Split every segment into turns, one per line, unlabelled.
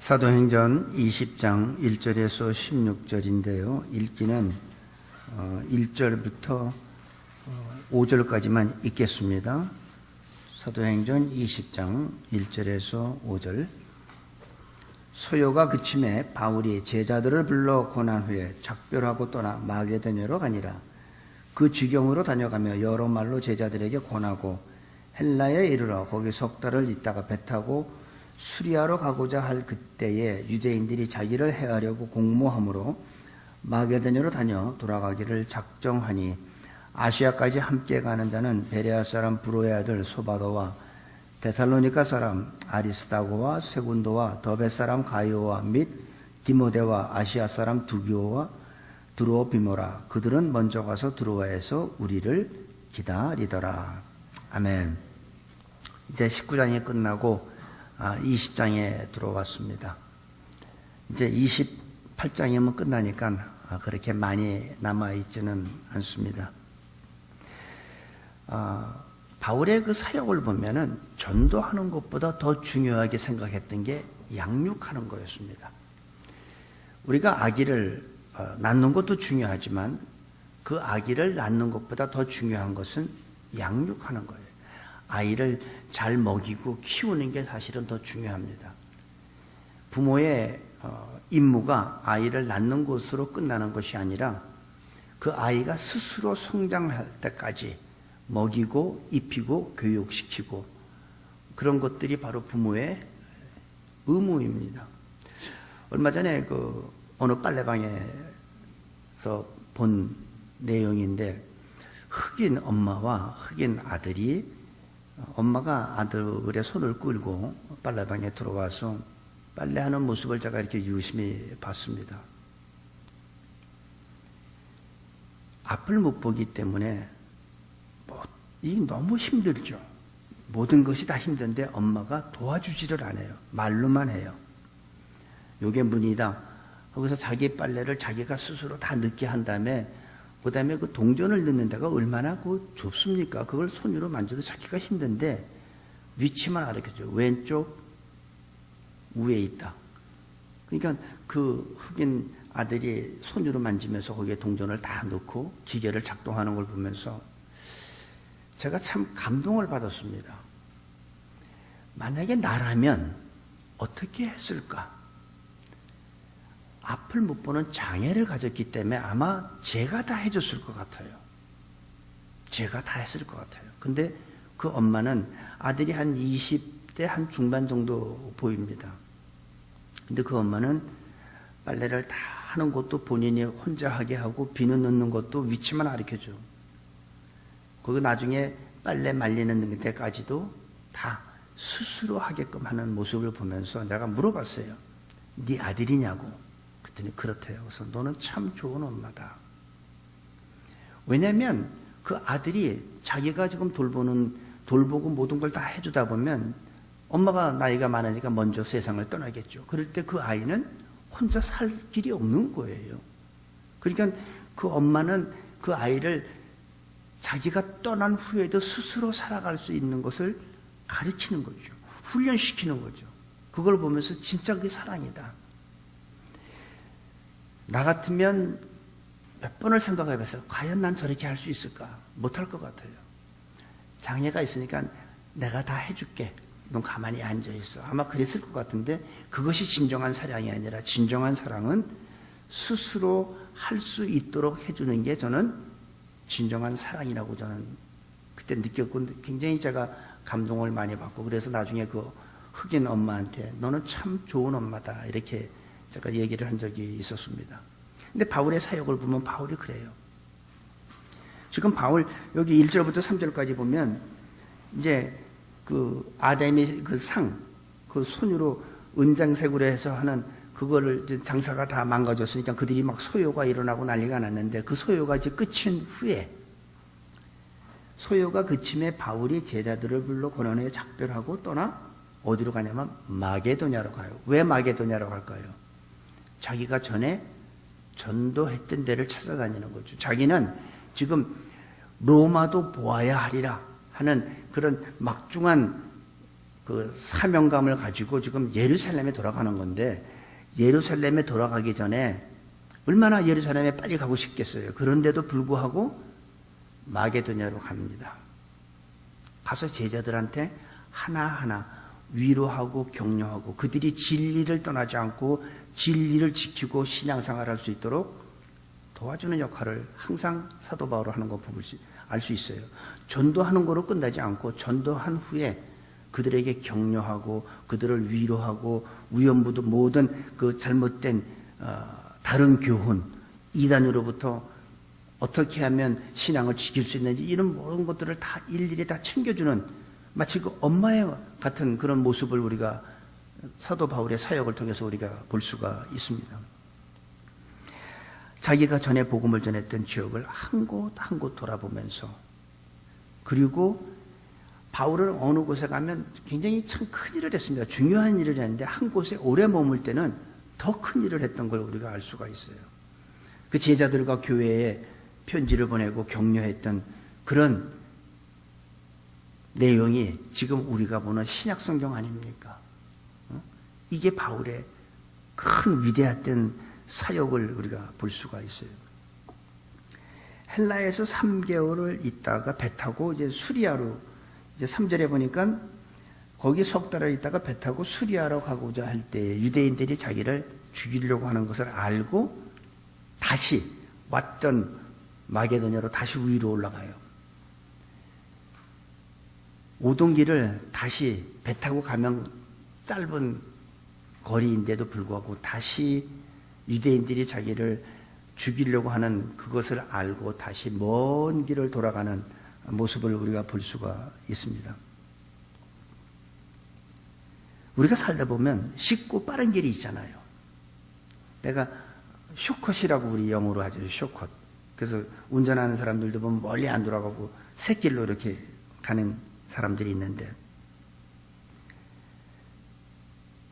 사도행전 20장 1절에서 16절인데요. 읽기는 1절부터 5절까지만 읽겠습니다. 사도행전 20장 1절에서 5절. 소요가 그침에 바울이 제자들을 불러 고난 후에 작별하고 떠나 마게도냐로 가니라. 그 지경으로 다녀가며 여러 말로 제자들에게 권하고 헬라에 이르러 거기 석 달을 있다가 배 타고 수리아로 가고자 할 그때에 유대인들이 자기를 해하려고 공모함으로 마게도냐로 다녀 돌아가기를 작정하니 아시아까지 함께 가는 자는 베레아 사람 브로의 아들 소바도와 데살로니가 사람 아리스다고와 세군도와 더베 사람 가이오와 및 디모데와 아시아 사람 두기오와 드로비모라. 그들은 먼저 가서 드로아에서 우리를 기다리더라. 아멘. 이제 19장이 끝나고 20장에 들어왔습니다. 이제 28장이면 끝나니까 그렇게 많이 남아있지는 않습니다. 바울의 그 사역을 보면은 전도하는 것보다 더 중요하게 생각했던 게 양육하는 거였습니다. 우리가 아기를 낳는 것도 중요하지만 그 아기를 낳는 것보다 더 중요한 것은 양육하는 거예요. 아이를 잘 먹이고 키우는 게 사실은 더 중요합니다. 부모의 임무가 아이를 낳는 것으로 끝나는 것이 아니라 그 아이가 스스로 성장할 때까지 먹이고 입히고 교육시키고 그런 것들이 바로 부모의 의무입니다. 얼마 전에 어느 빨래방에서 본 내용인데 흑인 엄마와 흑인 아들이 엄마가 아들의 손을 끌고 빨래방에 들어와서 빨래하는 모습을 제가 이렇게 유심히 봤습니다. 앞을 못 보기 때문에 이게 너무 힘들죠. 모든 것이 다 힘든데 엄마가 도와주지를 않아요. 말로만 해요. 요게 문이다. 거기서 자기 빨래를 자기가 스스로 다 넣게 한 다음에 그 다음에 그 동전을 넣는 데가 얼마나 좁습니까? 그걸 손으로 만져도 찾기가 힘든데 위치만 알려줘. 왼쪽 위에 있다. 그러니까 그 흑인 아들이 손으로 만지면서 거기에 동전을 다 넣고 기계를 작동하는 걸 보면서 제가 참 감동을 받았습니다. 만약에 나라면 어떻게 했을까? 앞을 못 보는 장애를 가졌기 때문에 아마 제가 다 해줬을 것 같아요. 제가 다 했을 것 같아요. 근데 그 엄마는 아들이 한 20대 한 중반 정도 보입니다. 근데 그 엄마는 빨래를 다 하는 것도 본인이 혼자 하게 하고 비누 넣는 것도 위치만 가르쳐줘. 그리고 나중에 빨래 말리는 데까지도 다 스스로 하게끔 하는 모습을 보면서 내가 물어봤어요. 네 아들이냐고. 그랬더니 그렇대요. 그래서 너는 참 좋은 엄마다. 왜냐하면 그 아들이 자기가 지금 돌보고 모든 걸 다 해주다 보면 엄마가 나이가 많으니까 먼저 세상을 떠나겠죠. 그럴 때 그 아이는 혼자 살 길이 없는 거예요. 그러니까 그 엄마는 그 아이를 자기가 떠난 후에도 스스로 살아갈 수 있는 것을 가르치는 거죠. 훈련시키는 거죠. 그걸 보면서 진짜 그게 사랑이다. 나 같으면 몇 번을 생각해봤어요. 과연 난 저렇게 할 수 있을까? 못할 것 같아요. 장애가 있으니까 내가 다 해줄게. 넌 가만히 앉아있어. 아마 그랬을 것 같은데 그것이 진정한 사랑이 아니라 진정한 사랑은 스스로 할 수 있도록 해주는 게 저는 진정한 사랑이라고 저는 그때 느꼈고 굉장히 제가 감동을 많이 받고 그래서 나중에 그 흑인 엄마한테 너는 참 좋은 엄마다 이렇게 제가 얘기를 한 적이 있었습니다. 근데 바울의 사역을 보면 바울이 그래요. 지금 바울 여기 1절부터 3절까지 보면 이제 그 아담이 그 상, 그 손으로 은장색으로 해서 하는 그거를 이제 장사가 다 망가졌으니까 그들이 막 소요가 일어나고 난리가 났는데 그 소요가 이제 끝인 후에 소요가 그침에 바울이 제자들을 불러 고난 후에 작별하고 떠나 어디로 가냐면 마게도냐로 가요. 왜 마게도냐로 갈까요? 자기가 전에 전도했던 데를 찾아다니는 거죠. 자기는 지금 로마도 보아야 하리라 하는 그런 막중한 그 사명감을 가지고 지금 예루살렘에 돌아가는 건데, 예루살렘에 돌아가기 전에 얼마나 예루살렘에 빨리 가고 싶겠어요. 그런데도 불구하고 마게도냐로 갑니다. 가서 제자들한테 하나하나 위로하고 격려하고 그들이 진리를 떠나지 않고 진리를 지키고 신앙생활할 수 있도록 도와주는 역할을 항상 사도 바울이 하는 거 알 수 있어요. 전도하는 거로 끝나지 않고 전도한 후에 그들에게 격려하고 그들을 위로하고 위험부도 모든 그 잘못된 다른 교훈, 이단으로부터 어떻게 하면 신앙을 지킬 수 있는지 이런 모든 것들을 다 일일이 다 챙겨주는 마치 그 엄마의 같은 그런 모습을 우리가 사도 바울의 사역을 통해서 우리가 볼 수가 있습니다. 자기가 전에 복음을 전했던 지역을 한 곳 한 곳 돌아보면서, 그리고 바울은 어느 곳에 가면 굉장히 참 큰 일을 했습니다. 중요한 일을 했는데 한 곳에 오래 머물 때는 더 큰 일을 했던 걸 우리가 알 수가 있어요. 그 제자들과 교회에 편지를 보내고 격려했던 그런 내용이 지금 우리가 보는 신약 성경 아닙니까? 이게 바울의 큰 위대했던 사역을 우리가 볼 수가 있어요. 헬라에서 3개월을 있다가 배 타고 이제 수리아로, 이제 3절에 보니까 거기 석 달을 있다가 배 타고 수리아로 가고자 할 때 유대인들이 자기를 죽이려고 하는 것을 알고 다시 왔던 마게도냐로 다시 위로 올라가요. 오던 길을 다시 배 타고 가면 짧은 거리인데도 불구하고 다시 유대인들이 자기를 죽이려고 하는 그것을 알고 다시 먼 길을 돌아가는 모습을 우리가 볼 수가 있습니다. 우리가 살다 보면 쉽고 빠른 길이 있잖아요. 내가 쇼컷이라고 우리 영어로 하죠. 쇼컷. 그래서 운전하는 사람들도 보면 멀리 안 돌아가고 새길로 이렇게 가는 사람들이 있는데,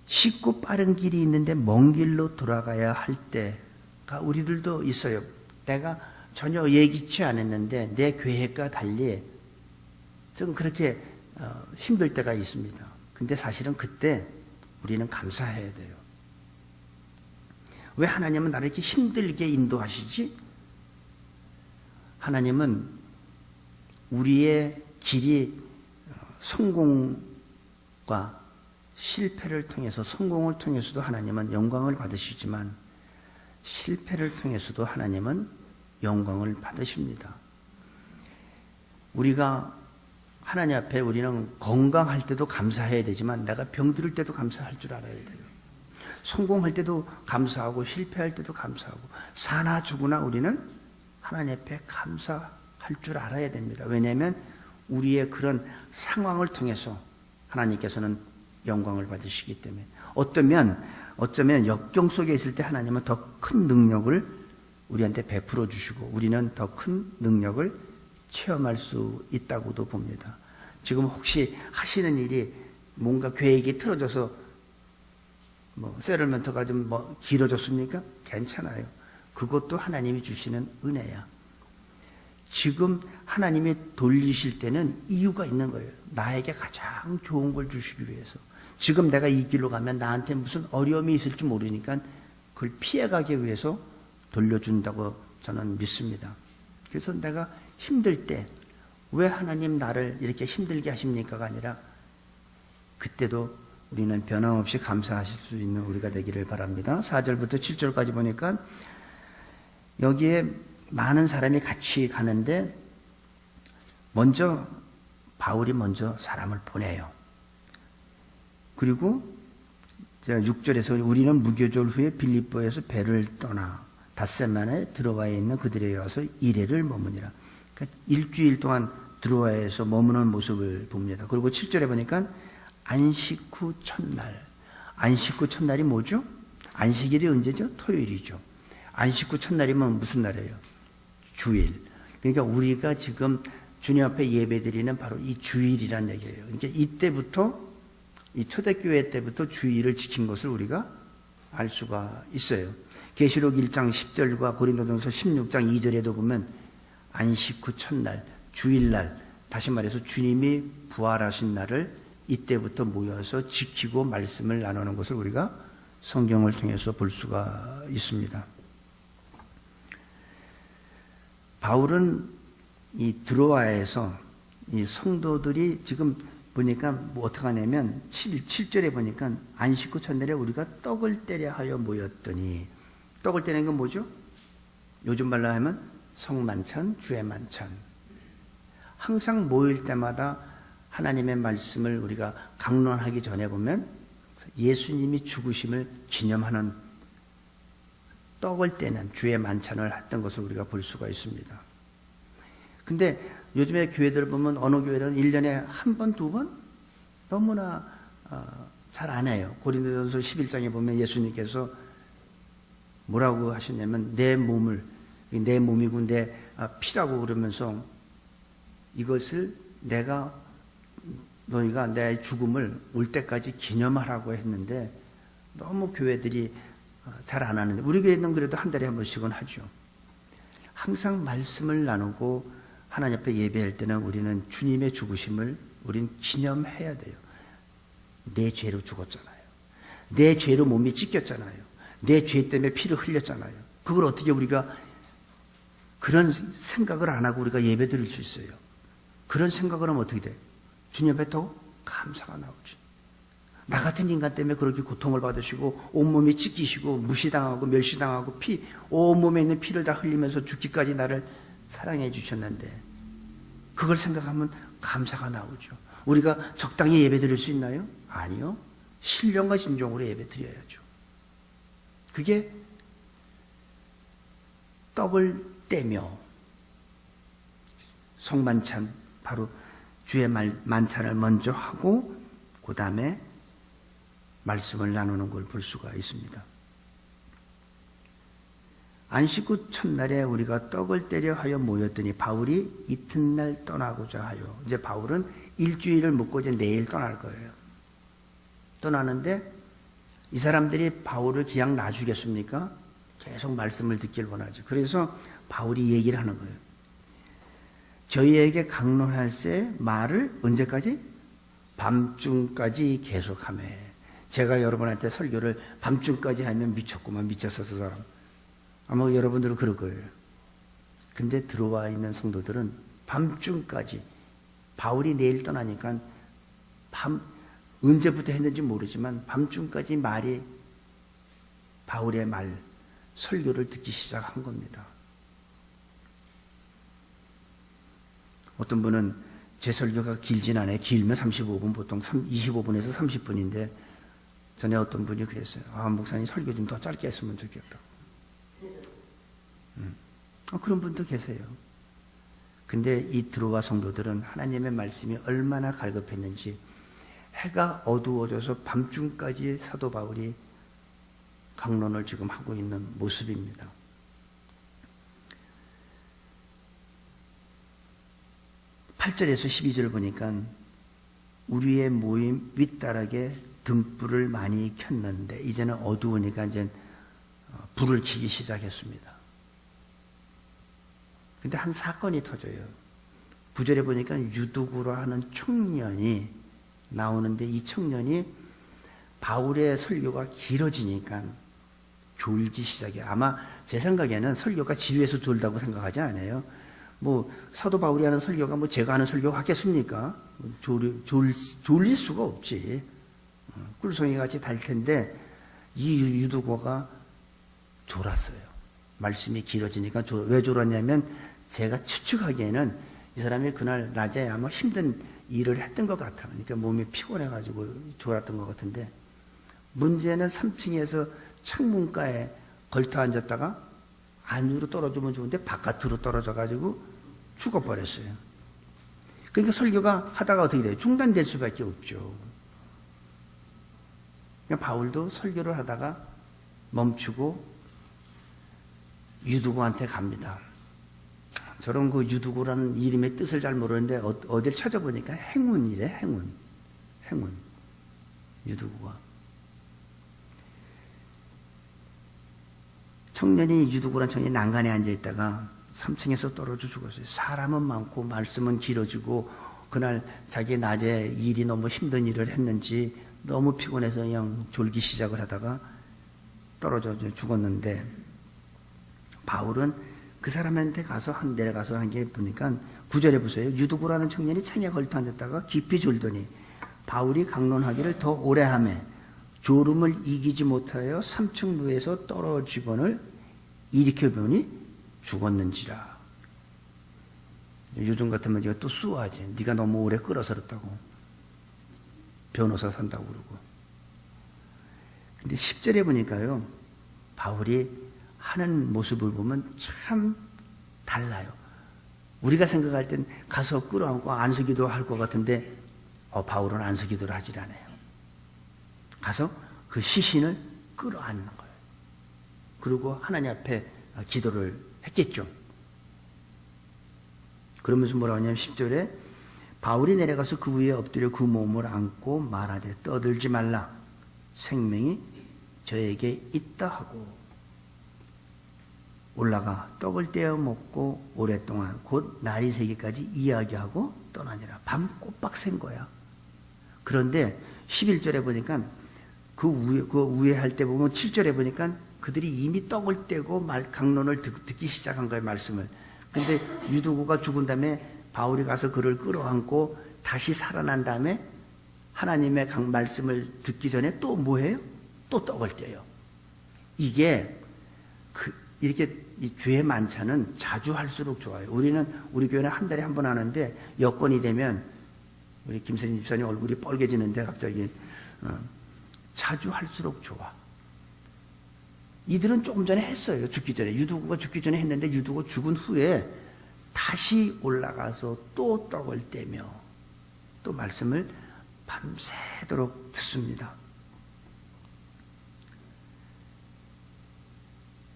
쉽고 빠른 길이 있는데 먼 길로 돌아가야 할 때가 우리들도 있어요. 내가 전혀 예기치 않았는데 내 계획과 달리 좀 그렇게 힘들 때가 있습니다. 근데 사실은 그때 우리는 감사해야 돼요. 왜 하나님은 나를 이렇게 힘들게 인도하시지? 하나님은 우리의 길이 성공과 실패를 통해서, 성공을 통해서도 하나님은 영광을 받으시지만 실패를 통해서도 하나님은 영광을 받으십니다. 우리가 하나님 앞에 우리는 건강할 때도 감사해야 되지만 내가 병들을 때도 감사할 줄 알아야 돼요. 성공할 때도 감사하고 실패할 때도 감사하고 사나 죽으나 우리는 하나님 앞에 감사할 줄 알아야 됩니다. 왜냐하면 우리의 그런 상황을 통해서 하나님께서는 영광을 받으시기 때문에, 어쩌면 역경 속에 있을 때 하나님은 더 큰 능력을 우리한테 베풀어 주시고 우리는 더 큰 능력을 체험할 수 있다고도 봅니다. 지금 혹시 하시는 일이 뭔가 계획이 틀어져서 세럴먼트가 좀 길어졌습니까? 괜찮아요. 그것도 하나님이 주시는 은혜야. 지금 하나님이 돌리실 때는 이유가 있는 거예요. 나에게 가장 좋은 걸 주시기 위해서. 지금 내가 이 길로 가면 나한테 무슨 어려움이 있을지 모르니까 그걸 피해가기 위해서 돌려준다고 저는 믿습니다. 그래서 내가 힘들 때 왜 하나님 나를 이렇게 힘들게 하십니까가 아니라 그때도 우리는 변함없이 감사하실 수 있는 우리가 되기를 바랍니다. 4절부터 7절까지 보니까 여기에 많은 사람이 같이 가는데 바울이 먼저 사람을 보내요. 그리고 6절에서 우리는 무교절 후에 빌립보에서 배를 떠나 닷새만에 드로아에 있는 그들에게 와서 이래를 머무니라. 그러니까 일주일 동안 드로아에서 머무는 모습을 봅니다. 그리고 7절에 보니까 안식 후 첫날. 안식 후 첫날이 뭐죠? 안식일이 언제죠? 토요일이죠. 안식 후 첫날이면 무슨 날이에요? 주일. 그러니까 우리가 지금 주님 앞에 예배드리는 바로 이 주일이라는 얘기예요. 그러니까 이때부터, 이 초대교회 때부터 주일을 지킨 것을 우리가 알 수가 있어요. 계시록 1장 10절과 고린도전서 16장 2절에도 보면 안식 후 첫날, 주일날, 다시 말해서 주님이 부활하신 날을 이때부터 모여서 지키고 말씀을 나누는 것을 우리가 성경을 통해서 볼 수가 있습니다. 바울은 이 드로아에서 이 성도들이 지금 보니까 뭐 어떻게 하냐면 7절에 보니까 안식 후 첫날에 우리가 떡을 떼려 하여 모였더니, 떡을 떼는 건 뭐죠? 요즘 말로 하면 성만찬, 주의 만찬. 항상 모일 때마다 하나님의 말씀을 우리가 강론하기 전에 보면 예수님이 죽으심을 기념하는 떡을 떼는 주의 만찬을 했던 것을 우리가 볼 수가 있습니다. 근데 요즘에 교회들 보면 어느 교회는 1년에 한 번, 두 번? 너무나 잘 안 해요. 고린도전서 11장에 보면 예수님께서 뭐라고 하시냐면 내 몸을, 내 몸이고 내 피라고 그러면서 이것을 너희가 내 죽음을 올 때까지 기념하라고 했는데 너무 교회들이 잘 안 하는데, 우리 교회는 그래도 한 달에 한 번씩은 하죠. 항상 말씀을 나누고 하나님 앞에 예배할 때는 우리는 주님의 죽으심을 우린 기념해야 돼요. 내 죄로 죽었잖아요. 내 죄로 몸이 찢겼잖아요. 내 죄 때문에 피를 흘렸잖아요. 그걸 어떻게 우리가 그런 생각을 안 하고 우리가 예배 드릴 수 있어요? 그런 생각을 하면 어떻게 돼? 주님 앞에 더 감사가 나오죠. 나 같은 인간 때문에 그렇게 고통을 받으시고 온몸이 찢기시고 무시당하고 멸시당하고 온몸에 있는 피를 다 흘리면서 죽기까지 나를 사랑해 주셨는데, 그걸 생각하면 감사가 나오죠. 우리가 적당히 예배 드릴 수 있나요? 아니요. 신령과 진정으로 예배 드려야죠. 그게 떡을 떼며 성만찬, 바로 주의 만찬을 먼저 하고 그 다음에 말씀을 나누는 걸 볼 수가 있습니다. 안식 후 첫날에 우리가 떡을 떼려 하여 모였더니 바울이 이튿날 떠나고자 하여, 이제 바울은 일주일을 묵고 이제 내일 떠날 거예요. 떠나는데 이 사람들이 바울을 그냥 놔주겠습니까? 계속 말씀을 듣길 원하죠. 그래서 바울이 얘기를 하는 거예요. 저희에게 강론할새 말을 언제까지? 밤중까지 계속하며. 제가 여러분한테 설교를 밤중까지 하면 미쳤구만, 미쳤어 저 사람. 아마 여러분들은 그럴 거예요. 근데 들어와 있는 성도들은 밤중까지, 바울이 내일 떠나니까 언제부터 했는지 모르지만 밤중까지 바울의 말, 설교를 듣기 시작한 겁니다. 어떤 분은 제 설교가 길진 않아요. 길면 35분, 보통 25분에서 30분인데 전에 어떤 분이 그랬어요. 목사님 설교 좀 더 짧게 했으면 좋겠다. 그런 분도 계세요. 근데 이 드로아 성도들은 하나님의 말씀이 얼마나 갈급했는지, 해가 어두워져서 밤중까지 사도 바울이 강론을 지금 하고 있는 모습입니다. (8절에서) (12절을) 보니까 우리의 모임 윗다락에 등불을 많이 켰는데 이제는 어두우니까 이제 불을 켜기 시작했습니다. 근데 한 사건이 터져요. 9절에 보니까 유두구라 하는 청년이 나오는데, 이 청년이 바울의 설교가 길어지니까 졸기 시작해요. 아마 제 생각에는 설교가 지루해서 졸다고 생각하지 않아요. 뭐 사도 바울이 하는 설교가 뭐 제가 하는 설교 같겠습니까? 졸릴 수가 없지. 꿀송이 같이 달 텐데 이 유두고가 졸았어요. 말씀이 길어지니까. 왜 졸았냐면 제가 추측하기에는 이 사람이 그날 낮에 아마 힘든 일을 했던 것 같아요. 그러니까 몸이 피곤해가지고 졸았던 것 같은데, 문제는 3층에서 창문가에 걸터 앉았다가 안으로 떨어지면 좋은데 바깥으로 떨어져가지고 죽어버렸어요. 그러니까 설교가 하다가 어떻게 돼요? 중단될 수밖에 없죠. 그러니까 바울도 설교를 하다가 멈추고 유두고한테 갑니다. 저런 그 유두고라는 이름의 뜻을 잘 모르는데 어딜 찾아보니까 행운이래. 행운. 유두고가. 유두고란 청년이 난간에 앉아있다가 3층에서 떨어져 죽었어요. 사람은 많고 말씀은 길어지고 그날 자기 낮에 일이 너무 힘든 일을 했는지 너무 피곤해서 그냥 졸기 시작을 하다가 떨어져 죽었는데, 바울은 그 사람한테 가서 내려가서 한 게 보니까 9절에 보세요. 유두구라는 청년이 창에 걸터 앉았다가 깊이 졸더니 바울이 강론하기를 더 오래 하매 졸음을 이기지 못하여 3층 누에서 떨어지거늘 일으켜보니 죽었는지라. 요즘 같으면 이거 또 수호하지. 네가 너무 오래 끌어서 그렇다고. 변호사 산다고 그러고. 근데 10절에 보니까요, 바울이 하는 모습을 보면 참 달라요. 우리가 생각할 땐 가서 끌어안고 안수기도 할 것 같은데, 바울은 안수기도를 하질 않아요. 가서 그 시신을 끌어안는 거예요. 그리고 하나님 앞에 기도를 했겠죠. 그러면서 뭐라고 하냐면 10절에 바울이 내려가서 그 위에 엎드려 그 몸을 안고 말하되 떠들지 말라. 생명이 저에게 있다 하고 올라가 떡을 떼어 먹고 오랫동안 곧 날이 새기까지 이야기하고 떠나니라. 밤 꼬박 샌 거야. 그런데 11절에 보니까 그 위에 할 때 보면 7절에 보니까 그들이 이미 떡을 떼고 강론을 듣기 시작한 거예요, 말씀을. 근데 유두구가 죽은 다음에 바울이 가서 그를 끌어안고 다시 살아난 다음에 하나님의 말씀을 듣기 전에 또 뭐해요? 또 떡을 떼요. 이게 이렇게 이 주의 만찬은 자주 할수록 좋아요. 우리 교회는 한 달에 한 번 하는데 여건이 되면 우리 김세진 집사님 얼굴이 뻘개지는데 갑자기 자주 할수록 좋아. 이들은 조금 전에 했어요. 죽기 전에. 유두구가 죽기 전에 했는데 유두구 죽은 후에 다시 올라가서 또 떡을 떼며 또 말씀을 밤새도록 듣습니다.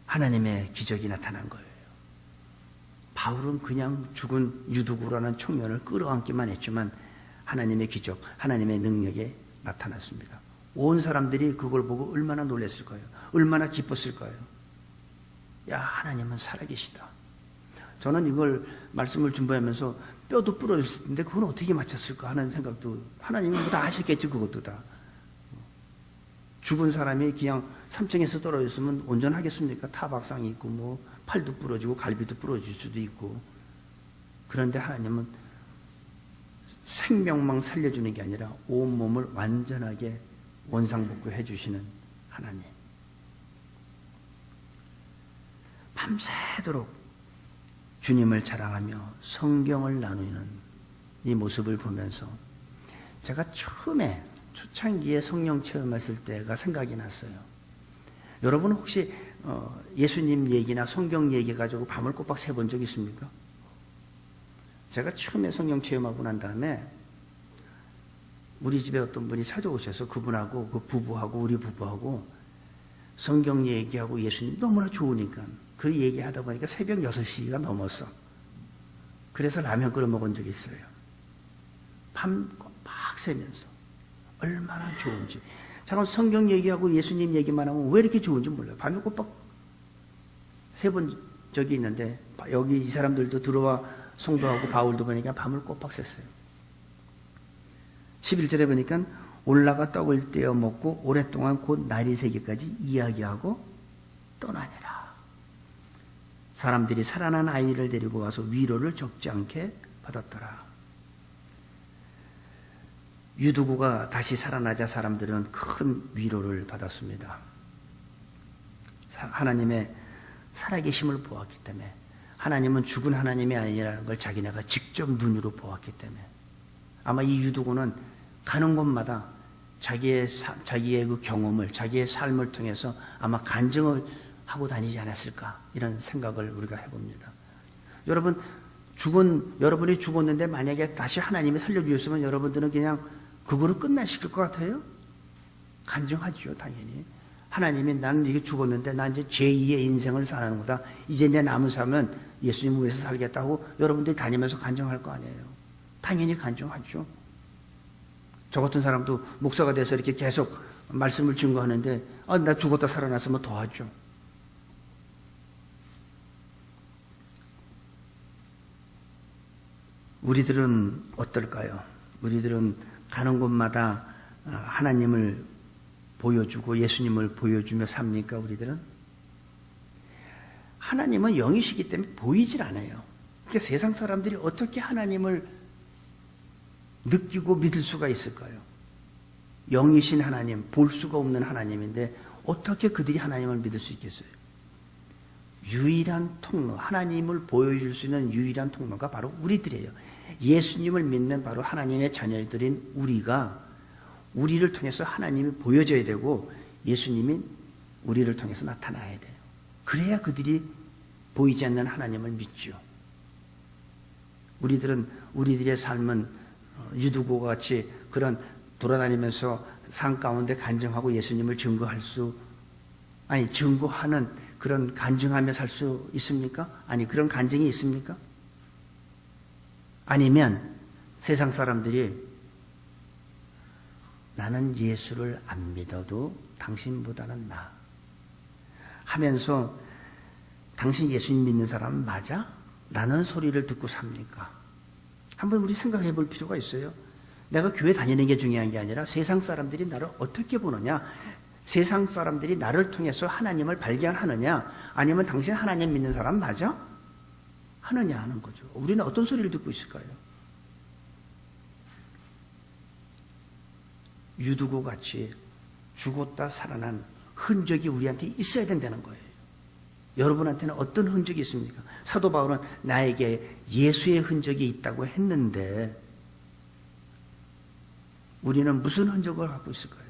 하나님의 기적이 나타난 거예요. 바울은 그냥 죽은 유두구라는 청년을 끌어안기만 했지만 하나님의 기적, 하나님의 능력에 나타났습니다. 온 사람들이 그걸 보고 얼마나 놀랐을 거예요. 얼마나 기뻤을 거예요. 야, 하나님은 살아계시다. 저는 이걸 말씀을 준비하면서 뼈도 부러졌을 텐데 그건 어떻게 맞췄을까 하는 생각도, 하나님이 뭐 다 하셨겠지. 그것도 다. 죽은 사람이 그냥 3층에서 떨어졌으면 온전하겠습니까? 타박상이 있고 뭐 팔도 부러지고 갈비도 부러질 수도 있고. 그런데 하나님은 생명만 살려주는 게 아니라 온몸을 완전하게 원상복구해 주시는 하나님. 밤새도록 주님을 자랑하며 성경을 나누는 이 모습을 보면서 제가 처음에 초창기에 성령 체험했을 때가 생각이 났어요. 여러분 혹시 예수님 얘기나 성경 얘기 가지고 밤을 꼬박 새본 적 있습니까? 제가 처음에 성령 체험하고 난 다음에 우리 집에 어떤 분이 찾아오셔서 그분하고 그 부부하고 우리 부부하고 성경 얘기하고 예수님 너무나 좋으니까 그 얘기하다 보니까 새벽 6시가 넘었어. 그래서 라면 끓여 먹은 적이 있어요. 밤 막 새면서 얼마나 좋은지. 잠깐 성경 얘기하고 예수님 얘기만 하면 왜 이렇게 좋은지 몰라요. 밤에 꼬박 새본 적이 있는데 여기 이 사람들도 들어와 송도하고 바울도 보니까 밤을 꼬박 샜어요. 11절에 보니까 올라가 떡을 떼어 먹고 오랫동안 곧 날이 새기까지 이야기하고 떠나니라. 사람들이 살아난 아이를 데리고 와서 위로를 적지 않게 받았더라. 유두구가 다시 살아나자 사람들은 큰 위로를 받았습니다. 하나님의 살아계심을 보았기 때문에, 하나님은 죽은 하나님이 아니라는 걸 자기네가 직접 눈으로 보았기 때문에, 아마 이 유두구는 가는 곳마다 자기의 그 경험을, 자기의 삶을 통해서 아마 간증을 하고 다니지 않았을까, 이런 생각을 우리가 해봅니다. 여러분이 죽었는데 만약에 다시 하나님이 살려주셨으면 여러분들은 그냥 그거를 끝나시킬 것 같아요? 간증하죠, 당연히. 하나님이 나는 이게 죽었는데 난 이제 제2의 인생을 사는 거다. 이제 내 남은 삶은 예수님 위해서 살겠다고 여러분들이 다니면서 간증할 거 아니에요. 당연히 간증하죠. 저 같은 사람도 목사가 돼서 이렇게 계속 말씀을 증거하는데 나 죽었다 살아났으면 더 하죠. 우리들은 어떨까요? 우리들은 가는 곳마다 하나님을 보여주고 예수님을 보여주며 삽니까? 우리들은? 하나님은 영이시기 때문에 보이질 않아요. 그러니까 세상 사람들이 어떻게 하나님을 느끼고 믿을 수가 있을까요? 영이신 하나님, 볼 수가 없는 하나님인데 어떻게 그들이 하나님을 믿을 수 있겠어요? 유일한 통로, 하나님을 보여줄 수 있는 유일한 통로가 바로 우리들이에요. 예수님을 믿는 바로 하나님의 자녀들인 우리가 우리를 통해서 하나님이 보여져야 되고 예수님이 우리를 통해서 나타나야 돼요. 그래야 그들이 보이지 않는 하나님을 믿죠. 우리들의 삶은 유두고와 같이 그런 돌아다니면서 산 가운데 간증하고 예수님을 증거하는 그런 간증하며 살 수 있습니까? 아니, 그런 간증이 있습니까? 아니면 세상 사람들이 나는 예수를 안 믿어도 당신보다는 나 하면서 당신 예수님 믿는 사람은 맞아? 라는 소리를 듣고 삽니까? 한번 우리 생각해 볼 필요가 있어요. 내가 교회 다니는 게 중요한 게 아니라 세상 사람들이 나를 어떻게 보느냐, 세상 사람들이 나를 통해서 하나님을 발견하느냐, 아니면 당신 하나님 믿는 사람 맞아? 하느냐 하는 거죠. 우리는 어떤 소리를 듣고 있을까요? 유두고 같이 죽었다 살아난 흔적이 우리한테 있어야 된다는 거예요. 여러분한테는 어떤 흔적이 있습니까? 사도 바울은 나에게 예수의 흔적이 있다고 했는데 우리는 무슨 흔적을 갖고 있을까요?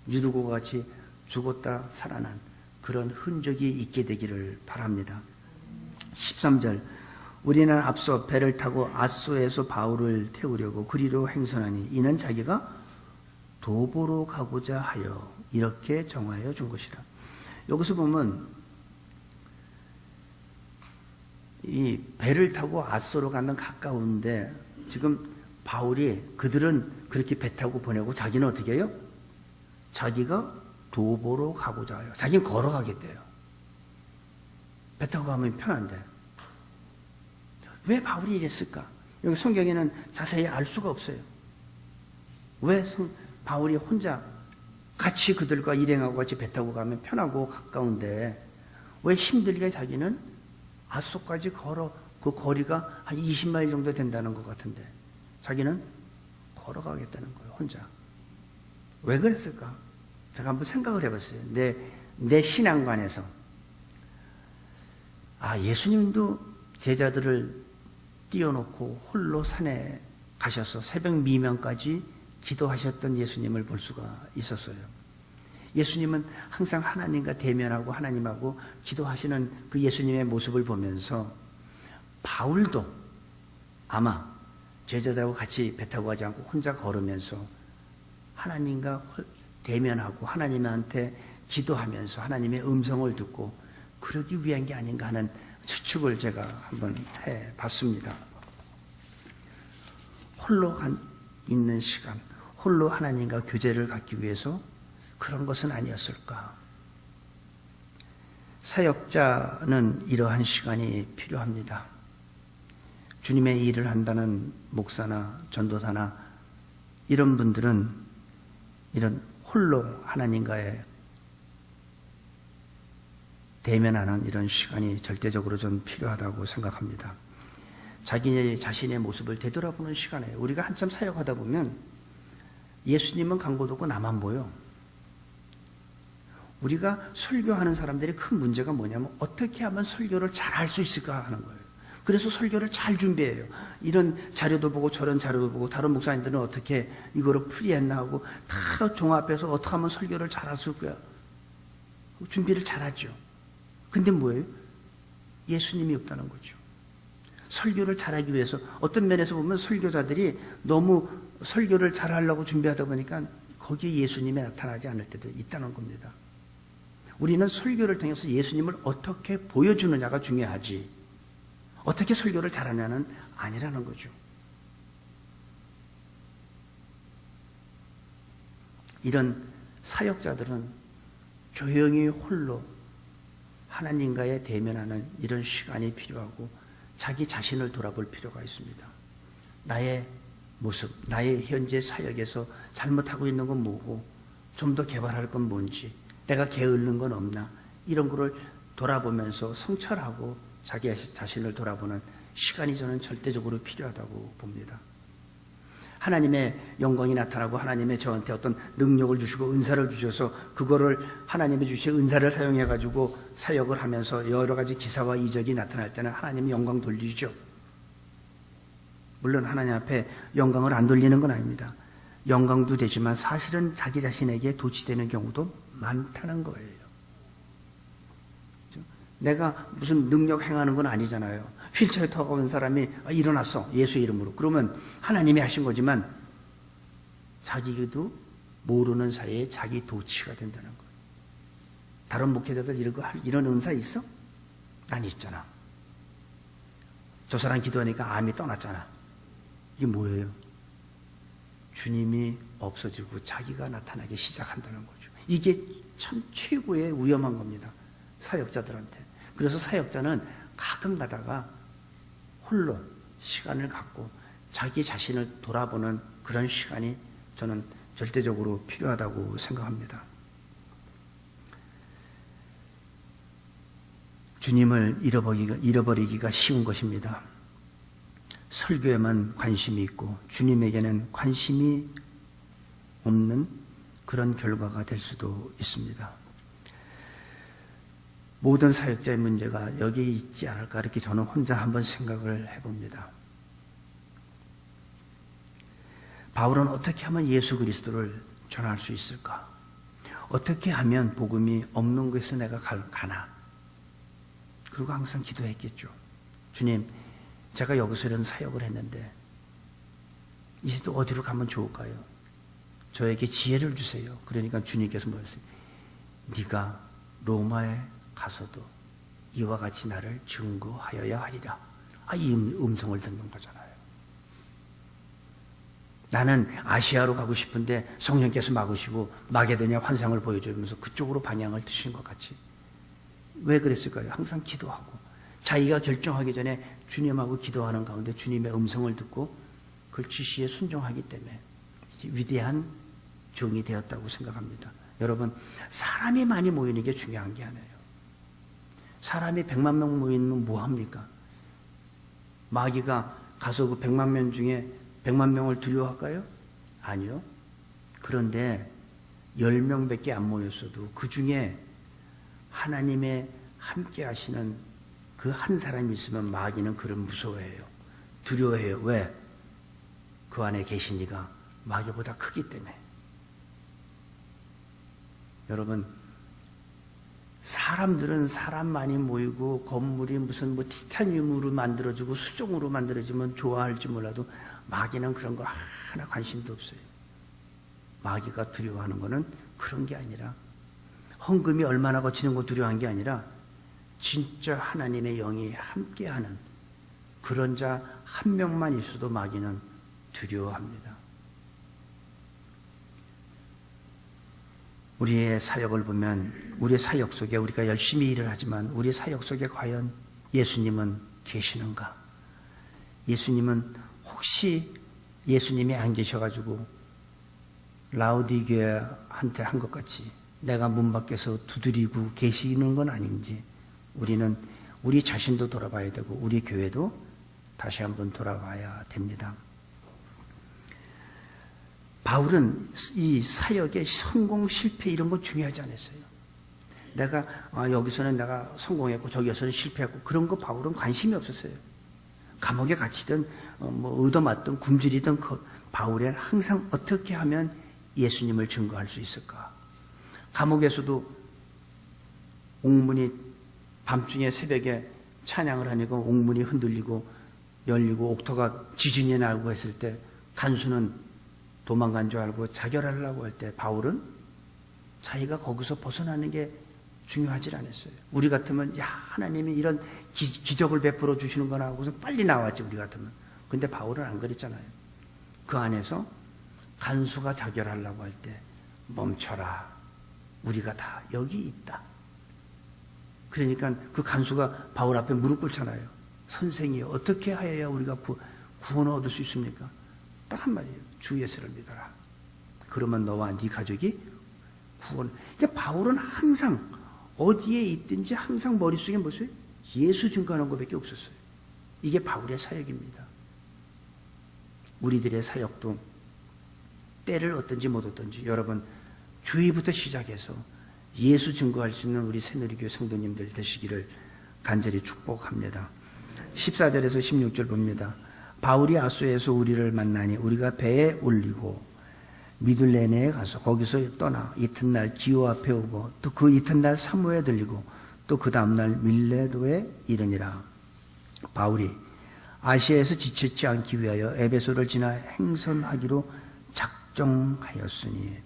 유두고와 같이 죽었다 살아난 그런 흔적이 있게 되기를 바랍니다. 13절, 우리는 앞서 배를 타고 아소에서 바울을 태우려고 그리로 행선하니 이는 자기가 도보로 가고자 하여 이렇게 정하여 준 것이라. 여기서 보면 이 배를 타고 아소로 가면 가까운데 지금 바울이 그들은 그렇게 배 타고 보내고 자기는 어떻게 해요? 자기가 도보로 가고자 해요. 자기는 걸어가겠대요. 배 타고 가면 편한데. 왜 바울이 이랬을까? 여기 성경에는 자세히 알 수가 없어요. 왜 바울이 혼자 같이 그들과 일행하고 같이 배 타고 가면 편하고 가까운데 왜 힘들게 자기는 아소까지 걸어, 그 거리가 한 20마일 정도 된다는 것 같은데 자기는 걸어가겠다는 거예요, 혼자. 왜 그랬을까? 제가 한번 생각을 해봤어요. 내 신앙관에서. 예수님도 제자들을 띄워놓고 홀로 산에 가셔서 새벽 미명까지 기도하셨던 예수님을 볼 수가 있었어요. 예수님은 항상 하나님과 대면하고 하나님하고 기도하시는 그 예수님의 모습을 보면서 바울도 아마 제자들하고 같이 배 타고 가지 않고 혼자 걸으면서 하나님과 대면하고 하나님한테 기도하면서 하나님의 음성을 듣고 그러기 위한 게 아닌가 하는 추측을 제가 한번 해봤습니다. 홀로 있는 시간, 홀로 하나님과 교제를 갖기 위해서 그런 것은 아니었을까? 사역자는 이러한 시간이 필요합니다. 주님의 일을 한다는 목사나 전도사나 이런 분들은 이런 홀로 하나님과의 대면하는 이런 시간이 절대적으로 좀 필요하다고 생각합니다. 자기 자신의 모습을 되돌아보는 시간에 우리가 한참 사역하다 보면 예수님은 간 곳 없고 나만 보여. 우리가 설교하는 사람들의 큰 문제가 뭐냐면 어떻게 하면 설교를 잘 할 수 있을까 하는 거예요. 그래서 설교를 잘 준비해요. 이런 자료도 보고 저런 자료도 보고 다른 목사님들은 어떻게 이거를 풀이했나 하고 다 종합해서 어떻게 하면 설교를 잘 할 수 있을까 준비를 잘하죠. 근데 뭐예요? 예수님이 없다는 거죠. 설교를 잘하기 위해서 어떤 면에서 보면 설교자들이 너무 설교를 잘하려고 준비하다 보니까 거기에 예수님이 나타나지 않을 때도 있다는 겁니다. 우리는 설교를 통해서 예수님을 어떻게 보여주느냐가 중요하지 어떻게 설교를 잘하냐는 아니라는 거죠. 이런 사역자들은 조용히 홀로 하나님과의 대면하는 이런 시간이 필요하고 자기 자신을 돌아볼 필요가 있습니다. 나의 모습, 나의 현재 사역에서 잘못하고 있는 건 뭐고, 좀 더 개발할 건 뭔지, 내가 게으른 건 없나, 이런 거를 돌아보면서 성찰하고 자기 자신을 돌아보는 시간이 저는 절대적으로 필요하다고 봅니다. 하나님의 영광이 나타나고 하나님의 저한테 어떤 능력을 주시고 은사를 주셔서 그거를 하나님이 주신 은사를 사용해 가지고 사역을 하면서 여러 가지 기사와 이적이 나타날 때는 하나님이 영광 돌리죠. 물론 하나님 앞에 영광을 안 돌리는 건 아닙니다. 영광도 되지만 사실은 자기 자신에게 도취되는 경우도 많다는 거예요. 내가 무슨 능력 행하는 건 아니잖아요. 휠체어 타고 온 사람이 일어났어, 예수 이름으로. 그러면 하나님이 하신 거지만 자기도 모르는 사이에 자기 도취가 된다는 거예요. 다른 목회자들 이런 은사 있어? 난 있잖아. 저 사람 기도하니까 암이 떠났잖아. 이게 뭐예요? 주님이 없어지고 자기가 나타나기 시작한다는 거죠. 이게 참 최고의 위험한 겁니다. 사역자들한테. 그래서 사역자는 가끔 가다가 홀로 시간을 갖고 자기 자신을 돌아보는 그런 시간이 저는 절대적으로 필요하다고 생각합니다. 주님을 잃어버리기가 쉬운 것입니다. 설교에만 관심이 있고 주님에게는 관심이 없는 그런 결과가 될 수도 있습니다. 모든 사역자의 문제가 여기에 있지 않을까 이렇게 저는 혼자 한번 생각을 해봅니다. 바울은 어떻게 하면 예수 그리스도를 전할 수 있을까? 어떻게 하면 복음이 없는 곳에서 내가 가나? 그리고 항상 기도했겠죠. 주님, 제가 여기서 이런 사역을 했는데 이제 또 어디로 가면 좋을까요? 저에게 지혜를 주세요. 그러니까 주님께서 뭐랬어요? 네가 로마에 가서도 이와 같이 나를 증거하여야 하리라. 이 음성을 듣는 거잖아요. 나는 아시아로 가고 싶은데 성령께서 막으시고 마게도냐 환상을 보여주면서 그쪽으로 방향을 드신 것 같이. 왜 그랬을까요? 항상 기도하고 자기가 결정하기 전에 주님하고 기도하는 가운데 주님의 음성을 듣고 그 지시에 순종하기 때문에 위대한 종이 되었다고 생각합니다. 여러분, 사람이 많이 모이는 게 중요한 게 아니에요. 사람이 100만 명 모이면 뭐합니까? 마귀가 가서 그 100만 명 중에 100만 명을 두려워할까요? 아니요. 그런데 10명밖에 안 모였어도 그 중에 하나님의 함께 하시는 그 한 사람이 있으면 마귀는 그를 무서워해요. 두려워해요. 왜? 그 안에 계신 이가 마귀보다 크기 때문에. 여러분, 사람들은 사람 많이 모이고 건물이 무슨 티타늄으로 만들어지고 수종으로 만들어지면 좋아할지 몰라도 마귀는 그런 거 하나 관심도 없어요. 마귀가 두려워하는 거는 그런 게 아니라 헌금이 얼마나 거치는 거 두려워한 게 아니라 진짜 하나님의 영이 함께하는 그런 자 한 명만 있어도 마귀는 두려워합니다. 우리의 사역을 보면 우리의 사역 속에 우리가 열심히 일을 하지만 우리의 사역 속에 과연 예수님은 계시는가? 예수님은 혹시 예수님이 안 계셔가지고 라오디게아한테 한 것 같이 내가 문 밖에서 두드리고 계시는 건 아닌지 우리는 우리 자신도 돌아봐야 되고 우리 교회도 다시 한번 돌아봐야 됩니다. 바울은 이 사역의 성공, 실패 이런 거 중요하지 않았어요. 내가 여기서는 내가 성공했고 저기서는 실패했고 그런 거 바울은 관심이 없었어요. 감옥에 갇히든 얻어맞든 굶주리든 바울은 항상 어떻게 하면 예수님을 증거할 수 있을까? 감옥에서도 옥문이 밤중에 새벽에 찬양을 하니까 옥문이 흔들리고 열리고 옥토가 지진이 나고 했을 때 간수는 도망간 줄 알고 자결하려고 할 때 바울은 자기가 거기서 벗어나는 게 중요하지 않았어요. 우리 같으면 하나님이 이런 기적을 베풀어 주시는 거나 하고서 빨리 나왔지 우리 같으면. 근데 바울은 안 그랬잖아요. 그 안에서 간수가 자결하려고 할 때 멈춰라. 우리가 다 여기 있다. 그러니까 그 간수가 바울 앞에 무릎 꿇잖아요. 선생이여, 어떻게 하여야 우리가 구원을 얻을 수 있습니까? 딱 한마디예요. 주 예수를 믿어라. 그러면 너와 네 가족이 구원. 그러니까 바울은 항상 어디에 있든지 항상 머릿속에 무엇이에요? 예수 증거하는 것밖에 없었어요. 이게 바울의 사역입니다. 우리들의 사역도 때를 얻든지 못 얻든지 여러분 주의부터 시작해서 예수 증거할 수 있는 우리 새누리교회 성도님들 되시기를 간절히 축복합니다. 14절에서 16절 봅니다. 바울이 아소에서 우리를 만나니 우리가 배에 올리고 미둘레네에 가서 거기서 떠나 이튿날 기호 앞에 오고 또 그 이튿날 사모에 들리고 또 그 다음날 밀레도에 이르니라. 바울이 아시아에서 지치지 않기 위하여 에베소를 지나 행선하기로 작정하였으니,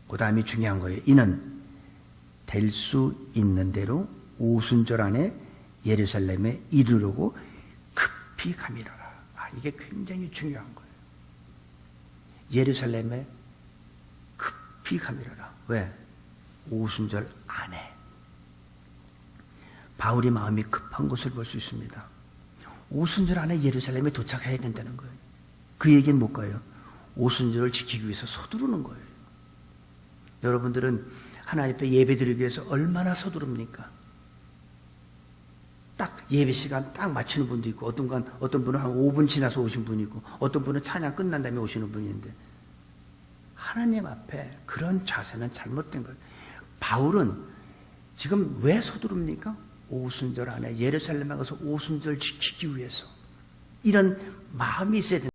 그 다음이 중요한 거예요. 이는 될 수 있는 대로 오순절 안에 예루살렘에 이르려고 급히 가미러라. 이게 굉장히 중요한 거예요. 예루살렘에 급히 가미러라. 왜? 오순절 안에. 바울의 마음이 급한 것을 볼 수 있습니다. 오순절 안에 예루살렘에 도착해야 된다는 거예요. 그 얘기는 못 가요. 오순절을 지키기 위해서 서두르는 거예요. 여러분들은 하나님 앞에 예배 드리기 위해서 얼마나 서두릅니까? 딱 예배 시간 딱 맞추는 분도 있고, 어떤 분은 한 5분 지나서 오신 분이 있고, 어떤 분은 찬양 끝난 다음에 오시는 분인데, 하나님 앞에 그런 자세는 잘못된 거예요. 바울은 지금 왜 서두릅니까? 오순절 안에 예루살렘에 가서 오순절 지키기 위해서. 이런 마음이 있어야 된다.